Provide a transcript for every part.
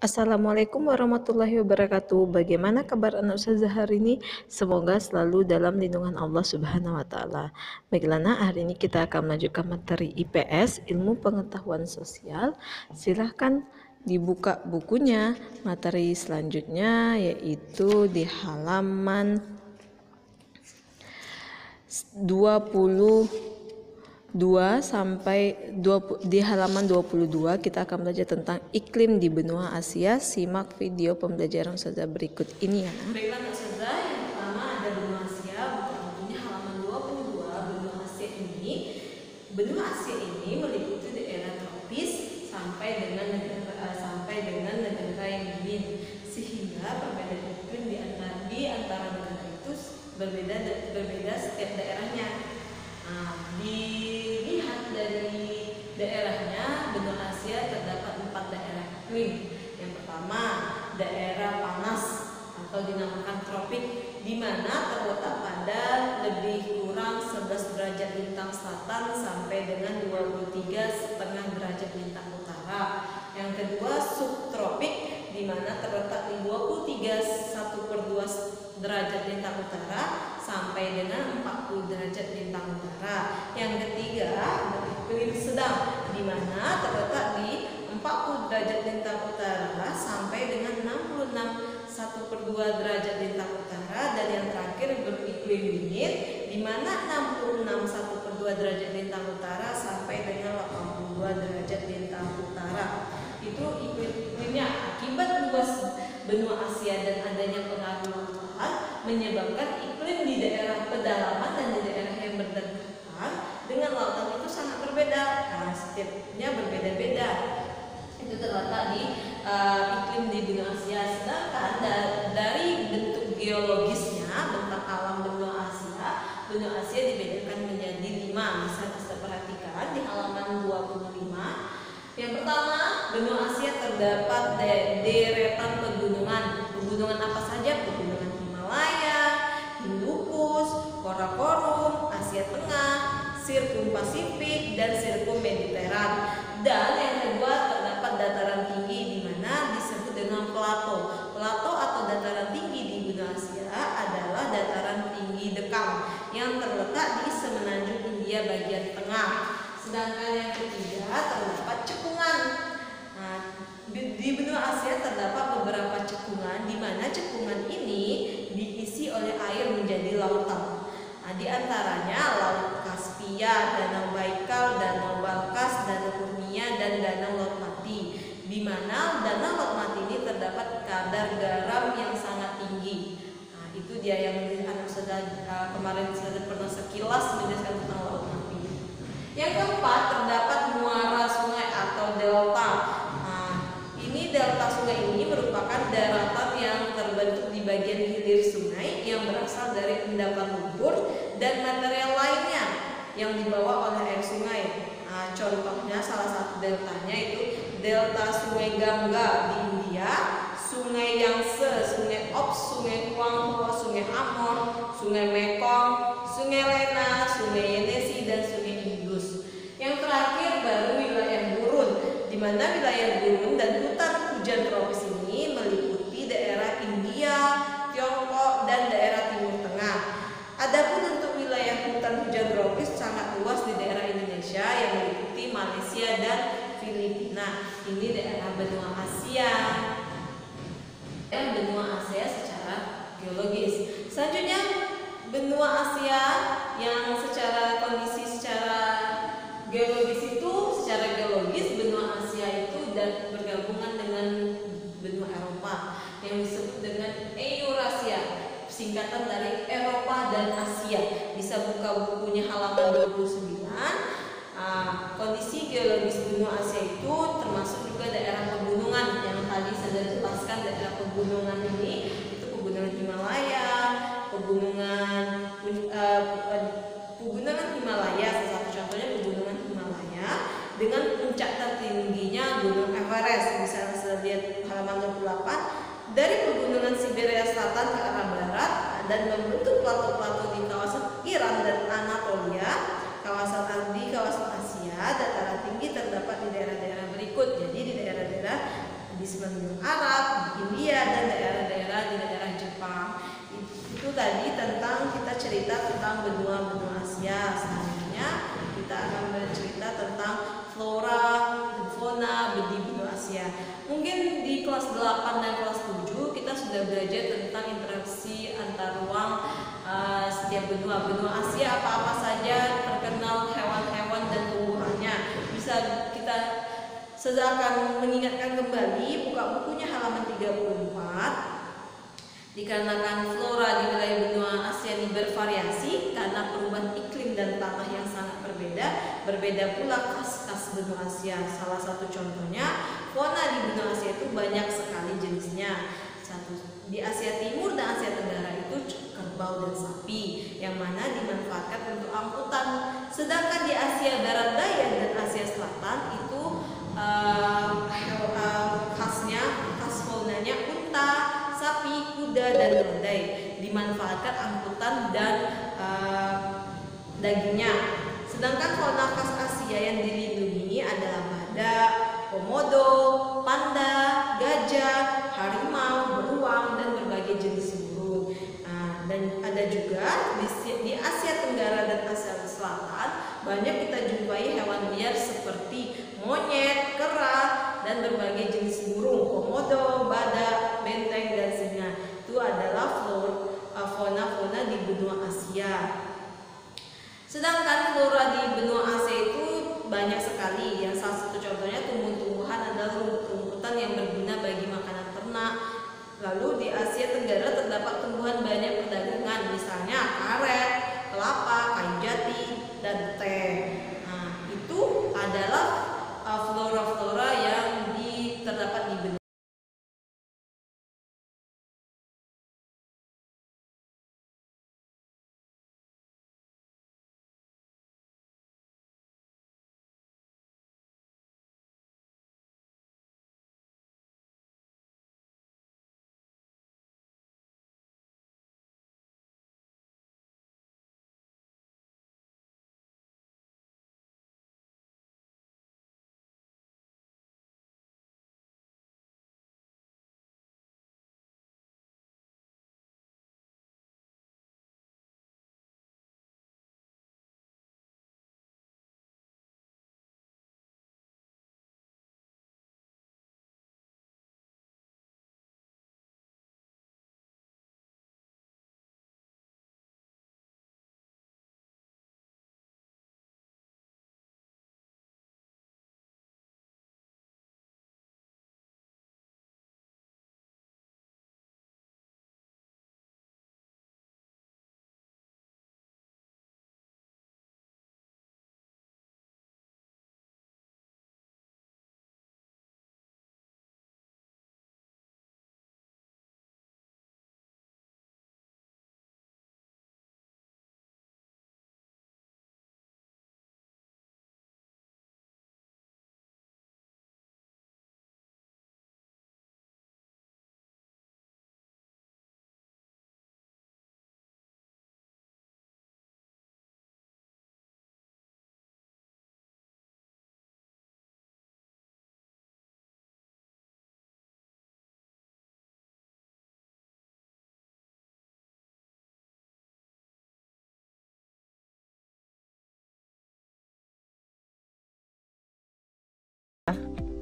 Assalamualaikum warahmatullahi wabarakatuh. Bagaimana kabar anak ustazah hari ini? Semoga selalu dalam lindungan Allah Subhanahu wa taala. Baiklah, Nak, hari ini kita akan melanjutkan materi IPS, Ilmu Pengetahuan Sosial. Silahkan dibuka bukunya. Materi selanjutnya yaitu di halaman 20 di halaman 22 kita akan belajar tentang iklim di benua Asia. Simak video pembelajaran Ustazah berikut ini ya. Baiklah Ustazah, yang pertama ada benua Asia, buka bukunya halaman 22. Benua Asia ini meliputi daerah tropis sampai dengan negara yang dingin, sehingga perbedaan iklim di antara negara itu berbeda setiap daerahnya. Dilihat dari daerahnya, benua Asia terdapat 4 daerah iklim. Yang pertama, daerah panas atau dinamakan tropik, di mana terletak pada lebih kurang 11 derajat lintang selatan sampai dengan 23,5 derajat lintang utara. Yang kedua, subtropik, di mana terletak di 23,1/2 derajat lintang utara sampai dengan 40 derajat lintang utara. Yang ketiga, iklim sedang, di mana terletak di 40 derajat lintang utara sampai dengan 66,1/2 derajat lintang utara. Dan yang terakhir, beriklim dingin, di mana 66,1/2 derajat lintang utara sampai dengan 82 derajat lintang utara. Itu iklimnya. Akibat luas benua Asia dan adanya pengaruh lautan menyebabkan iklim di daerah pedalaman dan di daerah yang berdekatan dengan lautan itu sangat berbeda. Setiapnya berbeda-beda. Itu terletak di iklim di benua Asia. Sedangkan dari bentuk geologisnya, bentang alam benua Asia dibedakan menjadi 5. Bisa kita perhatikan di halaman 25. Yang pertama, benua Asia terdapat deretan pegunungan. Pegunungan apa saja? Pegunungan Himalaya, Hindukus, Karakorum, Asia Tengah, Sirkum Pasifik, dan Sirkum Mediteran. Dan yang kedua, terdapat dataran tinggi, di mana disebut dengan plato. Plato atau dataran tinggi di benua Asia adalah dataran tinggi Dekam yang terletak di semenanjung India bagian tengah. Sedangkan yang ketiga, terdapat cekungan. Di benua Asia terdapat beberapa cekungan, di mana cekungan ini diisi oleh air menjadi lautan. Di antaranya Laut Kaspia, Danau Baikal, Danau Balkas, Danau Urmia, dan Danau Laut Mati. Di mana Danau Laut Mati ini terdapat kadar garam yang sangat tinggi. Itu dia yang anak sudah kemarin sudah pernah sekilas menjelaskan tentang Laut Mati. Yang keempat, terdapat muara sungai atau delta. Ini delta sungai ini merupakan daratan yang terbentuk di bagian hilir sungai yang berasal dari endapan lumpur dan material lainnya yang dibawa oleh air sungai. Contohnya salah satu deltanya itu delta Sungai Gangga di India, Sungai Yangtze, Sungai Ops, Sungai Huanghe, Sungai Amur, Sungai Mekong, Sungai Lena, Sungai Yenisei, dan Sungai Indus. Yang terakhir baru wilayah gurun, di mana wilayah gurun dan hutan hujan tropis ini meliputi daerah India, Tiongkok, dan daerah Timur Tengah. Adapun untuk wilayah hutan hujan tropis sangat luas di daerah Indonesia yang meliputi Malaysia dan Filipina. Ini daerah benua Asia. Benua Asia secara geologis. Selanjutnya, benua Asia yang secara kondisi secara geologis itu, secara geologis benua Asia itu dan bergabungan dengan benua Eropa yang disebut dengan Eurasia, singkatan dari Eropa dan Asia. Bisa buka bukunya halaman 29. Kondisi geologis benua Asia itu termasuk juga daerah pegunungan yang tadi saya jelaskan. Daerah pegunungan ini itu pegunungan Himalaya, pegunungan Himalaya, salah satu contohnya pegunungan Himalaya dengan puncak tertingginya Gunung Everest. Bisa saya lihat halaman 28. Dari pegunungan Siberia Selatan ke arah barat dan membentuk plato-plato di kawasan Iran dan Anatolia, kawasan Asia, dataran tinggi terdapat di daerah-daerah berikut. Jadi di daerah-daerah di Semenanjung Arab, di India, dan daerah-daerah di daerah Jepang. Itu tadi tentang kita cerita tentang benua-benua Asia. Selanjutnya kita akan bercerita tentang flora dan fauna di benua Asia. Mungkin di kelas 8 dan kelas 7 kita sudah belajar tentang interaksi antar ruang setiap benua Asia, apa-apa saja terkenal hewan-hewan dan tumbuhannya. Bisa kita akan mengingatkan kembali, buka bukunya halaman 34. Dikarenakan flora di wilayah benua Asia ini bervariasi karena perubahan iklim dan tanah yang sangat berbeda pula khas benua Asia. Salah satu contohnya, fauna di benua Asia itu banyak sekali jenisnya. Di Asia Timur dan Asia Tenggara itu kerbau dan sapi, yang mana dimanfaatkan untuk angkutan. Sedangkan di Asia Barat Daya dan Asia Selatan itu khas faunanya unta, sapi, kuda, dan keledai, dimanfaatkan angkutan dan dagingnya. Sedangkan fauna khas Asia yang dilindungi adalah badak, komodo, panda, gajah, harimau, beruang, dan berbagai jenis burung. Dan ada juga di Asia Tenggara dan Asia Selatan banyak kita jumpai hewan liar seperti monyet, kera, dan berbagai jenis burung, komodo, badak, benteng, dan singa. Itu adalah fauna-fauna di benua Asia. Sedangkan flora di benua Asia itu banyak sekali. Yang salah satu contohnya tumbuh-tumbuhan adalah rumput-rumputan yang berguna bagi makanan ternak. Lalu di Asia Tenggara terdapat tumbuhan banyak perdagangan, misalnya karet, kelapa, kayu jati, dan teh. Itu adalah flora-flora yang terdapat di benua.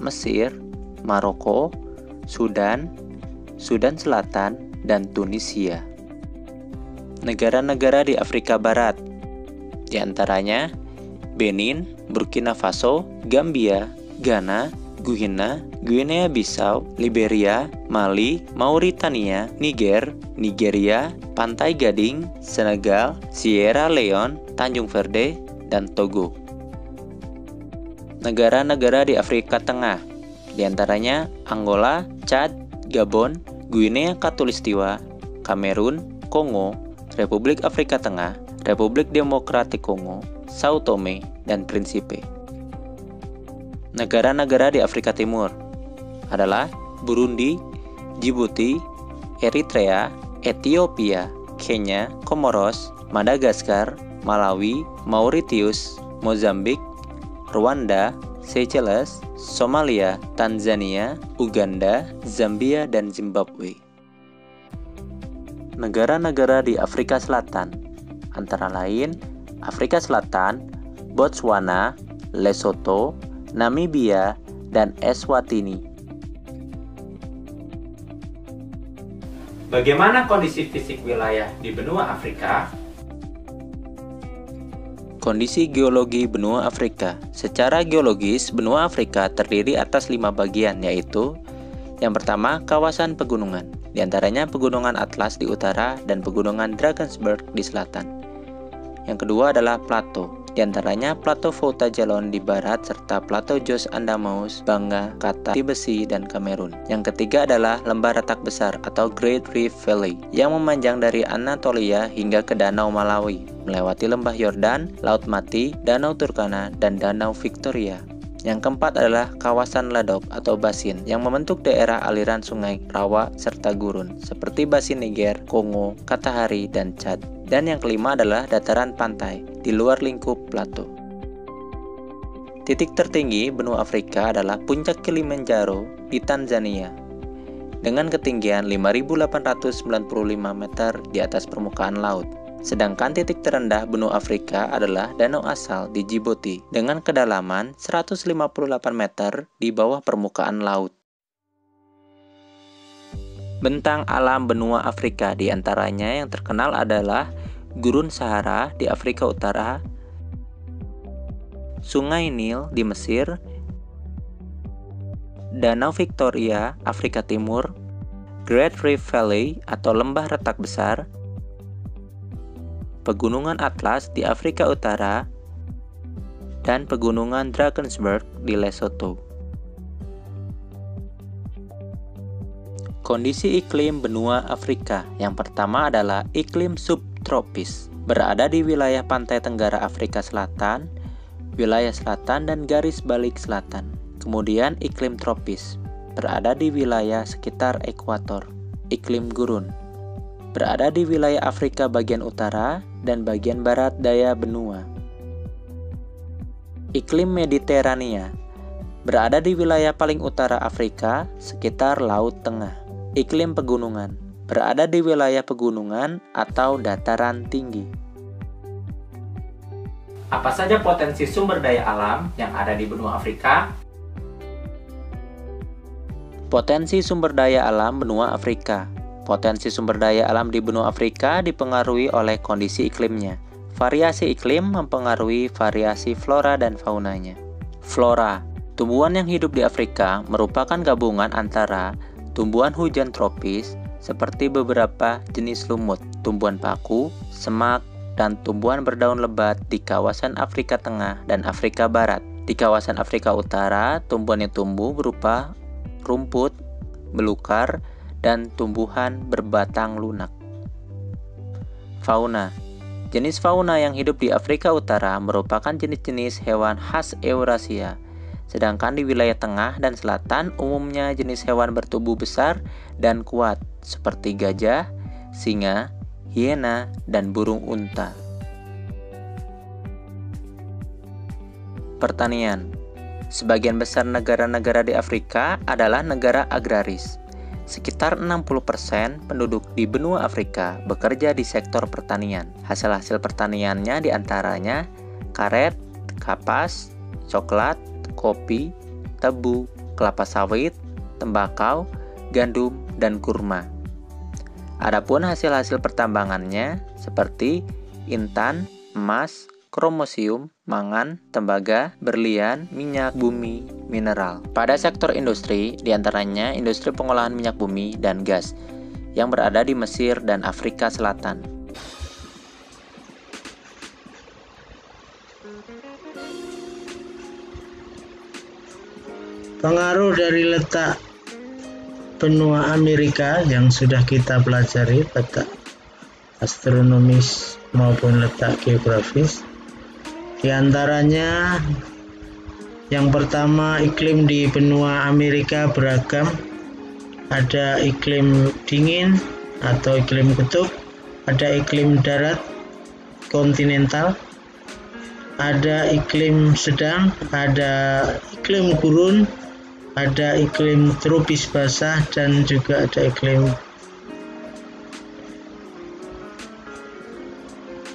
Mesir, Maroko, Sudan Selatan, dan Tunisia. Negara-negara di Afrika Barat, di antaranya Benin, Burkina Faso, Gambia, Ghana, Guinea Bissau, Liberia, Mali, Mauritania, Nigeria, Pantai Gading, Senegal, Sierra Leone, Tanjung Verde, dan Togo. Negara-negara di Afrika Tengah, di antaranya Angola, Chad, Gabon, Guinea Khatulistiwa, Kamerun, Kongo, Republik Afrika Tengah, Republik Demokratik Kongo, Sao Tome, dan Principe. Negara-negara di Afrika Timur adalah Burundi, Djibouti, Eritrea, Ethiopia, Kenya, Comoros, Madagaskar, Malawi, Mauritius, Mozambik, Rwanda, Seychelles, Somalia, Tanzania, Uganda, Zambia, dan Zimbabwe. Negara-negara di Afrika Selatan antara lain Afrika Selatan, Botswana, Lesotho, Namibia, dan Eswatini. Bagaimana kondisi fisik wilayah di benua Afrika? Kondisi geologi benua Afrika. Secara geologis, benua Afrika terdiri atas 5 bagian, yaitu yang pertama, kawasan pegunungan. Di antaranya pegunungan Atlas di utara dan pegunungan Drakensberg di selatan. Yang kedua adalah plato. Di antaranya plato Fouta Djallon di barat serta plato Jos Andamaus, Banga, Kata, Tibesi, dan Kamerun. Yang ketiga adalah lembah retak besar atau Great Rift Valley yang memanjang dari Anatolia hingga ke Danau Malawi, melewati lembah Yordan, Laut Mati, Danau Turkana, dan Danau Victoria. Yang keempat adalah kawasan ladok atau basin yang membentuk daerah aliran sungai, rawa, serta gurun seperti basin Niger, Kongo, Katahari, dan Chad. Dan yang kelima adalah dataran pantai di luar lingkup plato. Titik tertinggi benua Afrika adalah puncak Kilimanjaro di Tanzania dengan ketinggian 5.895 meter di atas permukaan laut. Sedangkan titik terendah benua Afrika adalah Danau Asal di Djibouti dengan kedalaman 158 meter di bawah permukaan laut. Bentang alam benua Afrika diantaranya yang terkenal adalah Gurun Sahara di Afrika Utara, Sungai Nil di Mesir, Danau Victoria, Afrika Timur, Great Rift Valley atau Lembah Retak Besar, Pegunungan Atlas di Afrika Utara, dan Pegunungan Drakensberg di Lesotho. Kondisi iklim benua Afrika yang pertama adalah iklim subtropis, berada di wilayah pantai tenggara Afrika Selatan, wilayah selatan dan garis balik selatan. Kemudian iklim tropis, berada di wilayah sekitar ekuator. Iklim gurun, berada di wilayah Afrika bagian utara dan bagian barat daya benua. Iklim Mediterania, berada di wilayah paling utara Afrika sekitar Laut Tengah. Iklim pegunungan, berada di wilayah pegunungan atau dataran tinggi. Apa saja potensi sumber daya alam yang ada di benua Afrika? Potensi sumber daya alam benua Afrika. Potensi sumber daya alam di benua Afrika dipengaruhi oleh kondisi iklimnya. Variasi iklim mempengaruhi variasi flora dan faunanya. Flora, tumbuhan yang hidup di Afrika merupakan gabungan antara tumbuhan hujan tropis seperti beberapa jenis lumut, tumbuhan paku, semak, dan tumbuhan berdaun lebat di kawasan Afrika Tengah dan Afrika Barat. Di kawasan Afrika Utara, tumbuhan yang tumbuh berupa rumput, belukar, dan tumbuhan berbatang lunak. Fauna, jenis fauna yang hidup di Afrika Utara merupakan jenis-jenis hewan khas Eurasia. Sedangkan di wilayah tengah dan selatan umumnya jenis hewan bertubuh besar dan kuat seperti gajah, singa, hiena, dan burung unta. Pertanian. Sebagian besar negara-negara di Afrika adalah negara agraris. Sekitar 60% penduduk di benua Afrika bekerja di sektor pertanian. Hasil-hasil pertaniannya diantaranya karet, kapas, coklat, kopi, tebu, kelapa sawit, tembakau, gandum, dan kurma. Adapun hasil-hasil pertambangannya seperti intan, emas, kromosium, mangan, tembaga, berlian, minyak bumi, mineral. Pada sektor industri, diantaranya industri pengolahan minyak bumi dan gas yang berada di Mesir dan Afrika Selatan. Pengaruh dari letak benua Amerika yang sudah kita pelajari, letak astronomis maupun letak geografis. Di antaranya yang pertama, iklim di benua Amerika beragam. Ada iklim dingin atau iklim kutub, ada iklim darat kontinental, ada iklim sedang, ada iklim gurun, ada iklim tropis basah, dan juga ada iklim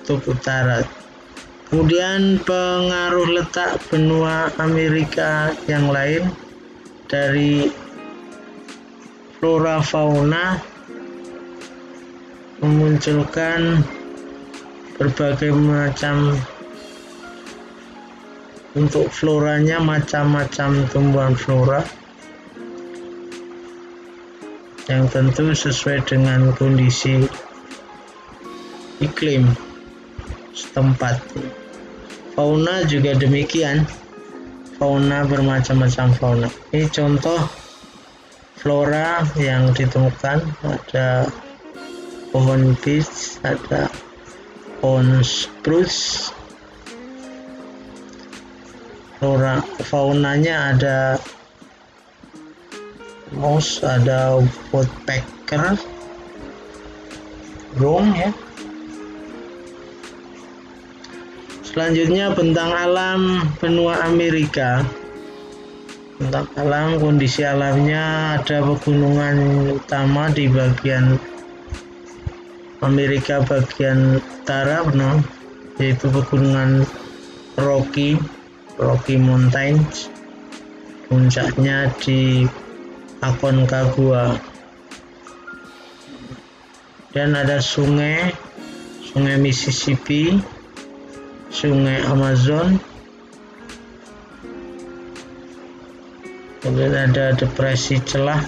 kutub utara. Kemudian pengaruh letak benua Amerika yang lain dari flora fauna memunculkan berbagai macam, untuk floranya macam-macam tumbuhan flora yang tentu sesuai dengan kondisi iklim setempat. Fauna juga demikian, fauna bermacam-macam fauna. Ini contoh flora yang ditemukan, ada pohon beech, ada pohon spruce. Flora faunanya ada mouse, ada woodpecker, burung ya. Selanjutnya bentang alam benua Amerika. Bentang alam, kondisi alamnya ada pegunungan utama di bagian Amerika bagian utara, yaitu pegunungan Rocky Mountains. Puncaknya di Aconcagua. Dan ada sungai Mississippi, sungai Amazon, kemudian ada depresi celah,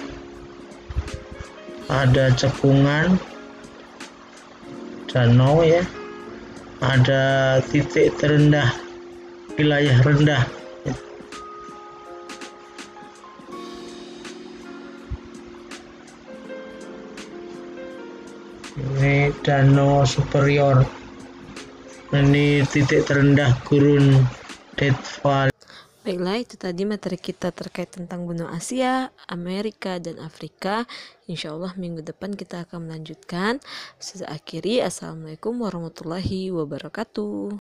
ada cekungan, danau ya, ada titik terendah, wilayah rendah. Ini danau superior. Ini titik terendah gurun Death Valley. Baiklah, itu tadi materi kita terkait tentang benua Asia, Amerika, dan Afrika. Insya Allah minggu depan kita akan melanjutkan. Saya akhiri, Assalamualaikum warahmatullahi wabarakatuh.